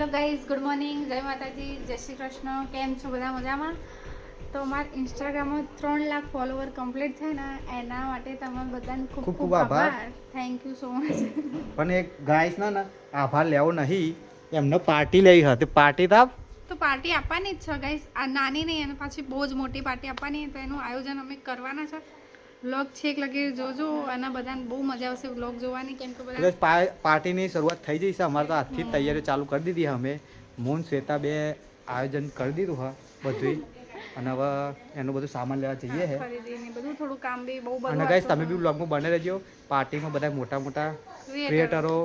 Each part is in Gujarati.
હેલો ગાઈઝ, ગુડ મોર્નિંગ, જય માતાજી, જય શ્રી કૃષ્ણ. કેમ છો બધા? મજામાં? તો મારા ઇન્સ્ટાગ્રામમાં 3 લાખ ફોલોવર કમ્પ્લીટ થાય ને એના માટે તમારા બધાને ખૂબ ખૂબ આભાર. Thank you so much. પણ એક ગાઈસ ના આભાર લેવો નહીં, એમને પાર્ટી લેવી હતી. પાર્ટી તો પાર્ટી આપવાની જ છે ગાઈઝ. આ નાની નહીં અને પાછી બહુ જ મોટી પાર્ટી આપવાની, તો એનું આયોજન અમે કરવાના છે. વ્લોગ છેક લગી જોજો અને બધાને બહુ મજા આવશે વ્લોગ જોવાની. કેમ કે બધા પાર્ટીની શરૂઆત થઈ જઈ છે. અમારે તો આજથી તૈયારી ચાલુ કરી દીધી. અમે મૂન શ્વેતા બે આયોજન કરી દીધું હા બધું. અને હવે એનું બધું સામાન લેવા જઈએ છે. બધું થોડું કામ બી બહુ બધું. અને ગાઈસ તમે બી વ્લોગમાં બને રહેજો. પાર્ટીમાં બધા મોટા મોટા ક્રિએટરો,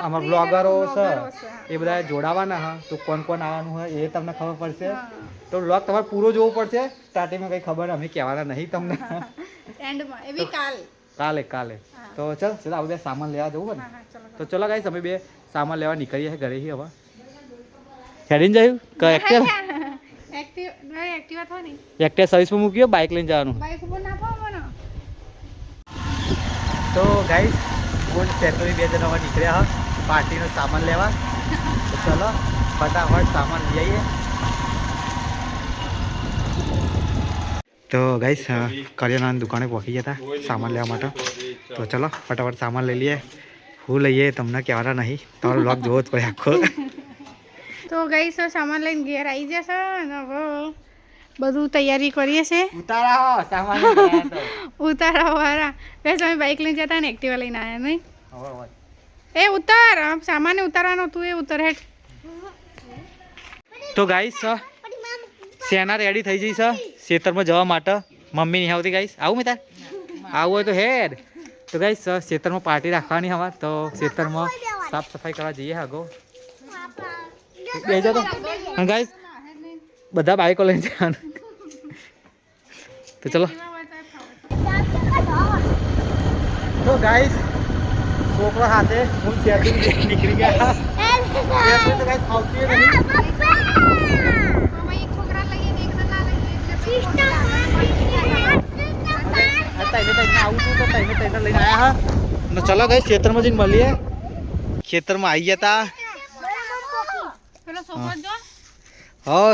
અમારા વ્લોગરો છે એ બધા જોડાવાના હા. તો કોણ કોણ આવવાનું હોય એ તમને ખબર પડશે. તો વ્લોગ તમારે પૂરો જોવો પડશે. સ્ટાર્ટિંગમાં કંઈ ખબર અમે કહેવાના નહીં તમને. એન્ડમાં એ બી કાલે તો ચાલ સીધા આપણે સામાન લેવા જવું ને. તો ચલો ગાઈસ અમે બે સામાન લેવા નીકળીએ છીએ ઘરેથી. હવે હેડીને જયું કે એક્ટિવા થવાની એક્ટિવા સર્વિસમાં મૂક્યો, બાઇક લઈને જવાનું. બાઇક ઉપર ના પાવો મને. તો ગાઈસ ફૂલ સેટરી બે જણા નીકળ્યા હા પાર્ટીનો સામાન લેવા. તો ચલો ફટાફટ સામાન લઈ આવીએ. તો ગાઈસ કરિયાણાની દુકાને પહોંચી ગયા હતા સામાન લેવા માટે. તો ચલો ફટાફટ સામાન લઈ લઈએ. હું લઈએ તમને કહેવાના નહીં, તમારો વ્લોગ જોવો જ પડે આખો. તો ગાઈસ સામાન લઈને ઘેર આવી જશે અને હવે બધું તૈયારી કરીએ છે. ઉતારા સામાન ઉતારા વાળા ગાઈસ અમે બાઇક લઈને જતા ને એક્ટિવા લઈને આવ્યા નહીં. એ ઉતાર સામાન ઉતારવાનો તું, એ ઉતાર હેઠ. તો ગાઈસ સેના રેડી થઈ જઈ છે ખેતરમાં જવા માટે. મમ્મી નહીં આવતી ગાઈસ. આવું મેં તાર આવું હોય તો હેડ. તો ગાઈસ ખેતરમાં પાર્ટી રાખવાની હવે. તો ખેતરમાં સાફ સફાઈ કરવા જઈએ આગો. બેજો તો અને ગાઈસ બધા બાઈકો લઈને જવાનું. તો ચલો. તો ગાઈસ છોકરો હાથે હું શેરડી નીકળી ગયા. તો ગાઈસ આવતી નહીં. ચલો ગઈ ખેતરમાં જઈને મળીએ. ખેતરમાં આવી ગયા હતા.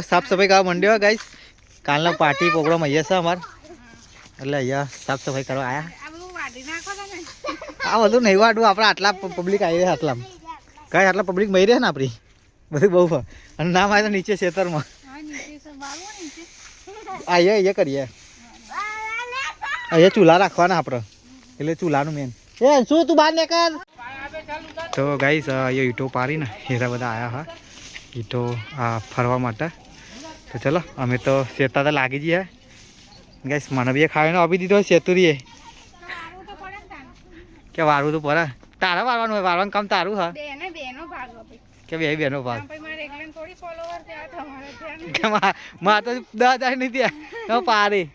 સાફ સફાઈ કરવા માંડ્યો ગાઈસ. કાલનો પાર્ટી પ્રોગ્રામ અહીંયા છે અમારે, એટલે અહીંયા સાફ સફાઈ કરવા આવ્યા. આ બધું નહીં વાટવું, આપણે આટલા પબ્લિક આવી રહ્યા. આટલા ગાય આટલા પબ્લિક મળી રહે ને આપણી બધું બહુ. અને નામ આવે તો નીચે ખેતરમાં અહીંયા કરીએ. અહીંયા ચૂલા રાખવાના આપણે, એટલે ચૂલાનું મેન. એ શું તું બહાર નીકળ. તો ગાઈસ અહીંયા ઈંટો પાડીને હીરા બધા આવ્યા હા ઈંટો આ ફરવા માટે. તો ચલો અમે તો શેતા તો લાગી જઈએ ગાઈસ. મને બી ખાવાનો આપી દીધો શેતુરીએ કે વારવું તો પડે. તારે વારવાનું હોય, વારવાનું કામ તારું હા કે બે બેનો ભાગ. માં તો 10,000 નહીં થયા પારી.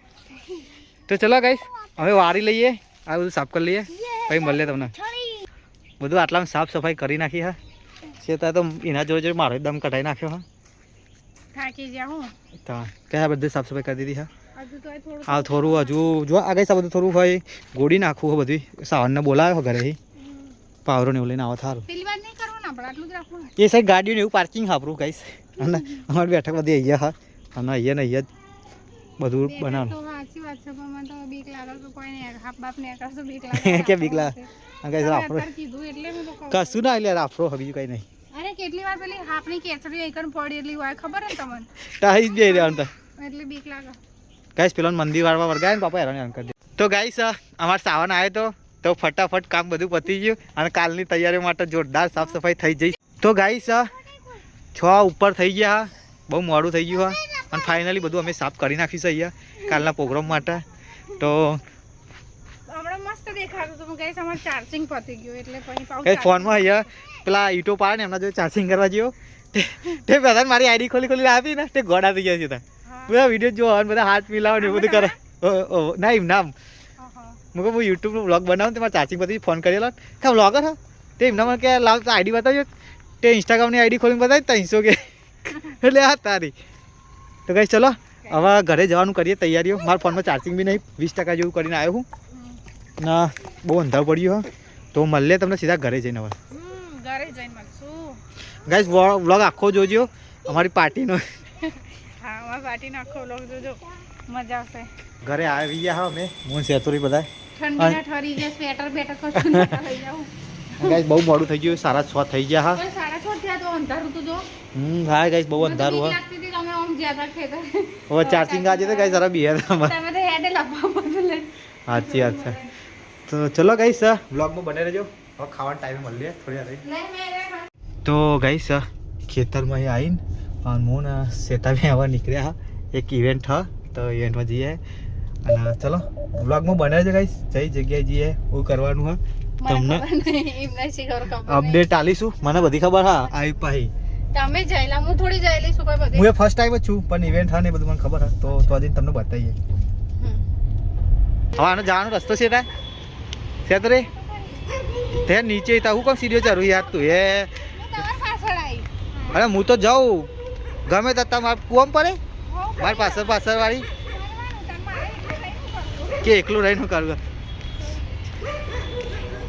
તો ચલો ગાઈસ હવે વારી લઈએ, આ બધું સાફ કરી લઈએ, પછી મળીએ તમને. બધું આટલામાં સાફ સફાઈ કરી નાખી હા. શેતા તો એના જોડે મારો દમ કઢાઈ નાખ્યો હા. કયા બધું સાફ સફાઈ કરી દીધી હા. હા થોડું હજુ જો આ ગઈ બધું થોડું હોય ગોળી નાખવું હોય. બધું સાવનને બોલાવ્યો ઘરેથી પાવરો ને એવું લઈને આવો થારું. એ સાઈડ ગાડીઓને એવું પાર્કિંગ હાપરું ગાઈસ. અને અમારી બેઠક બધી અહીંયા હા. અને અહીંયા ને અહીંયા જ બધું બનાવવાનું. કે બીક લાગે રાફરો કશું ના એટલે રાફરો બીજું કઈ નહીં. અરે કેટલી વાર પેલી હાફની કેસરી એકન પડી એટલી હોય ખબર હે તમને. ટાઈસ બે રહ્યા તો એટલે બીક લાગે ગાઈસ. પેલો મંદિર વાળવા વર્ગાય ને પાપા હેરાન કરી દે. તો ગાઈસ અમાર સાવન આવ્યો તો ફટાફટ કામ બધું પતી ગયું અને કાલની તૈયારી માટે જોરદાર સાફ સફાઈ થઈ જઈ. તો ગાઈસ 6 ઉપર થઈ ગયા, બહુ મોડું થઈ ગયું હા. અને ફાઇનલી બધું અમે સાફ કરી નાખીશું અહીંયા કાલના પ્રોગ્રામ માટે. તો મસ્ત દેખાતું હતું ગાઈસ. અમાર ચાર્જિંગ પતી ગયું એટલે પછી પાછું ફોનમાં અહીંયા પેલા ઈટો પાડે ને એમના જો ચાર્જિંગ કરવા જેવો તે બધા મારી આઈડી ખોલી આપી ને તે ગોડા થઈ ગયા છે. બધા વિડીયો જોવા બધા હાથ મિલાવો ને એવું બધું કરે. ના એમ નામ હું કહું યુટ્યુબનો વ્લોગ બનાવું તે મારે ચાર્જિંગ પછી ફોન કરેલો કે વ્લોગર હા. તે એમના મને કે લાવ તો આઈડી બતાવ્યો. તે ઇન્સ્ટાગ્રામની આઈડી ખોલીને બતાવી 300 કે એટલે હા તારી. તો ગાઈસ ચલો હવે ઘરે જવાનું કરીએ તૈયારીઓ. મારા ફોનમાં ચાર્જિંગ બી નહીં, 20% જેવું કરીને આવ્યો હું ના. બહુ અંધારું પડ્યું હા. તો મળીએ તમને સીધા ઘરે જઈને. હવે ઘરે જઈને મળશું. ગાઈસ વ્લોગ આખો જોજો અમારી પાર્ટીનો. હા અમારી પાર્ટીનો આખો વ્લોગ જોજો, મજા આવશે. ઘરે આવી ગયા હા અમે હું સેતુરી બધા ઠંડીના ઠરી ગયા, સ્વેટર બેટર કશું નતા લઈ જાઉં. ગાઈસ બહુ મોડું થઈ ગયું, 6:30 થઈ ગયા હા. પણ 6:30 થયા તો અંધારું તો જો. હા ગાઈસ બહુ અંધારું હા. લાગતી હતી તમે આમ જ્યાદા ખેતર. હવે ચાર્જિંગ આજે તો ગાઈસ જરા બિહાર તમે તો હેડે લપવા બદલે. સાચી વાત છે. તો ચલો ગાઈસ વ્લોગમાં બને રહેજો. હવે ખાવાનો ટાઈમ મળીએ થોડી વાર. તો ગાઈસ ખેતરમાં અહીં આવીને હું ને શેતાબી આવા નીકળ્યા એક ઇવેન્ટ હા, તો ઇવેન્ટમાં જઈએ અને ચલો વ્લોગમાં બને રહેજો ગાઈસ. જઈ જગ્યાએ જઈએ હું કરવાનું હા તમને અપડેટ આલીશું. મને બધી ખબર હા આવી પાહી તમે જઈલા, હું થોડી જઈલી છું કોઈ બધી. હું એ ફર્સ્ટ ટાઈમ જ છું પણ ઇવેન્ટ હા ને બધું મને ખબર હા, તો આજે તમને બતાવીએ. હવે આનો જવાનો રસ્તો છે ત્યાં છે રે તે નીચે તા હું કોમ સીડીઓ ચડું યાર તું એ. અરે હું તો જાઉં ગમે તો તમારે કોમ પડે મારી પાછળ વાળી કે એકલું રહીને કરવું.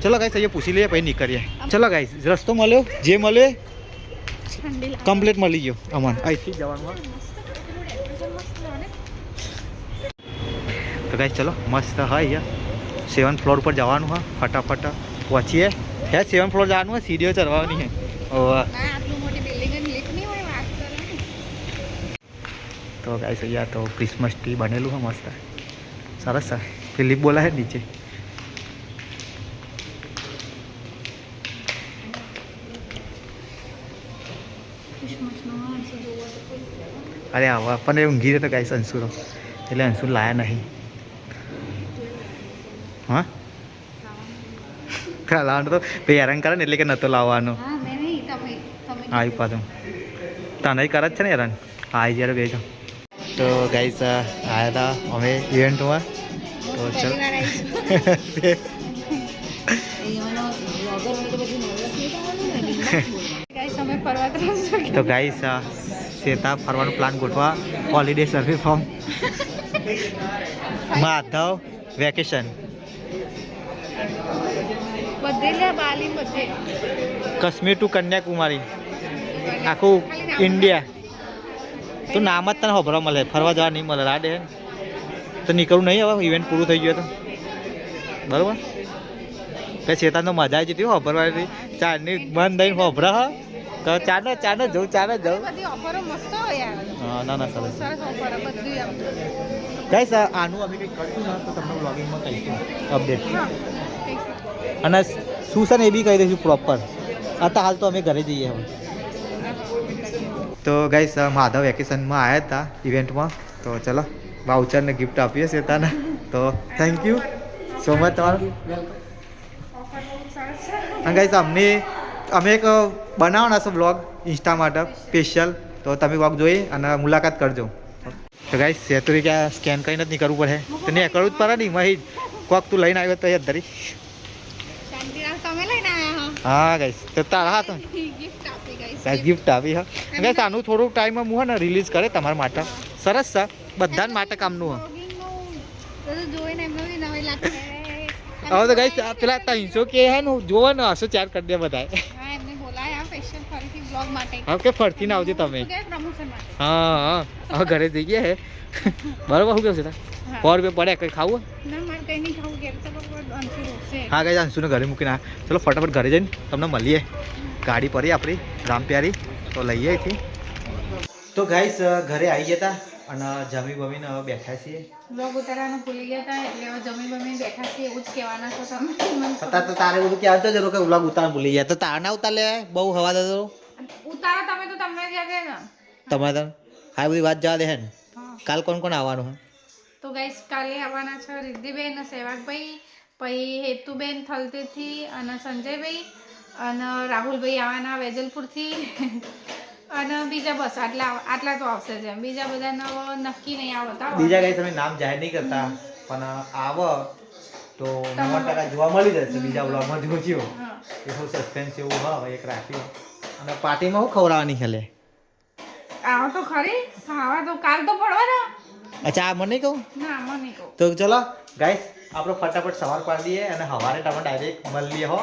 ચલો ગાઈસ અહીંયા પૂછી લઈએ પછી નીકળીએ. ચલો ગાઈસ રસ્તો મળ્યો, જે મળ્યો કમ્પ્લીટ મળી ગયો અમને. અહીંથી જવાનું તો ગાઈસ ચલો મસ્ત હા અહીંયા 7th ફ્લોર પર જવાનું હા. ફટાફટ પહોંચીએ. હે 7th ફ્લોર જવાનું હોય, સીડીઓ ચડવાની હે. તો ગાઈસ અહીંયા તો ક્રિસમસ ટ્રી બનેલું છે મસ્ત સરસ છે. ફિલિપ બોલા હે નીચે. અરે હવે પણ એ ઊંઘી રહ્યો તો ગાઈસ અંશુરો, એટલે અંશુ લાયા નહીં. હા લાવવાનું તો ભાઈ હેરાન કરે ને એટલે કે નહોતો લાવવાનો. આવી પાછું તને કરે જ છે ને હેરાન. આવી જ્યારે બે છો તો ગાઈસ આવ્યા હતા અમે ઇવેન્ટમાં. તો ચલ તો ગાઈસ શેતા ફરવાનું પ્લાન ગોઠવા. Holiday survey form Madhav vacation Kashmir to Kanyakumari આખું ઇન્ડિયા. તો નામ જ તને ખબર મળે, ફરવા જવા નહીં મળે. રાડે તો નીકળવું નહીં હવે ઇવેન્ટ પૂરું થઈ ગયું તો બરાબર. પછી શેતાન તો મજા આવી જતી હોભરવાની. ચારની બંધ થઈને હોભરા હા તો ચાને જવું હા. ના ના સરસ ગાઈસ આનું અમે કંઈક કરશું ને તો તમને વ્લોગિંગમાં કહીશું અપડેટ. અને શું છે ને એ બી કહી દઈશું પ્રોપર. અત્યારે હાલ તો અમે ઘરે જઈએ હવે. તો ગાઈસ માધવ વેકેશનમાં આવ્યા હતા ઇવેન્ટમાં. તો ચલો વાઉચરને ગિફ્ટ આપીએ શેતાને. તો થેન્ક યુ સો મચ તમારું. અને ગાઈસ અમે એક બનાવવાના છે વ્લોગ ઇન્સ્ટા માટે સ્પેશિયલ. તો તમે વ્લોગ જોઈ અને મુલાકાત કરજો. તો ગાઈસ સેતુરી ક્યાં સ્કેન કરીને જ નહીં કરવું પડે તો નહીં કરવું જ પડે ને. એમાં કોક તું લઈને આવ્યો તો યાદ ધરી. હા ગાઈસ તો તારા હા તો ગિફ્ટ આપી હા ગાઈસ. આનું થોડુંક ટાઈમમાં હું ને રિલીઝ કરે તમારા માટે. સરસ છે બધા માટે કામનું હા. હવે તો ગાઈસ પેલા 300 કે હે ને જોવો ને 4 કરી દે બધા. હા કે ફરતી ના આવજો તમે. હા હા હવે ઘરે જઈ ગયા હે બરાબર. શું કેવું છે 100 રૂપિયા પડે કંઈ ખાવું? હા ગાઈસ અંશુને ઘરે મૂકીને ચલો ફટાફટ ઘરે જઈને તમને મળીએ. ગાડી પડી આપણી રામપ્યારી તો લઈએ અહીંથી. તો ગાઈસ ઘરે આવી ગયા હતા અને જમી બમીને હવે બેઠા છીએ. બ્લોગ ઉતારવાનું ભૂલી ગયા હતા એટલે હવે જમી બમી બેઠા છીએ એવું જ કહેવાના છો તમે. તો તારે બધું કહેવાતો જરૂર કે બ્લોગ ઉતારવાનું ભૂલી ગયા. તો તાર ના ઉતાર લે બહુ હવા દે તો ઉતારો તમે તો તમને જ યાદ ને તમારે હા બધી વાત જવા દે હે ને. કાલ કોણ કોણ આવવાનું હે? તો ગાઈસ કાલે આવવાના છે રિદ્ધિબેન, સહેવાગભાઈ, પછી હેતુબેન થલતેથી અને સંજયભાઈ અને રાહુલભાઈ આવવાના વેજલપુરથી અને બીજા બસ આટલા તો આવશે જ. બીજા બધા નક્કી નહીં આવતા. બીજા કઈ તમે નામ જાહેર નહીં કરતા પણ આવો તો 90% જોવા મળી જશે. બીજા બ્લોગમાં જોજો એ શું સસ્પેન્સ એવું હા એક રાખ્યું. અને પાર્ટીમાં શું ખવડાવવાની છે લે? આવો તો ખરી ખાવા તો કાલ તો પડવાના. અચ્છા આ મને નહીં કહું ના મને કહું. તો ચલો ગાઈસ આપણે ફટાફટ સવાર પાડી દઈએ અને સવારે તમે ડાયરેક્ટ મળીએ હો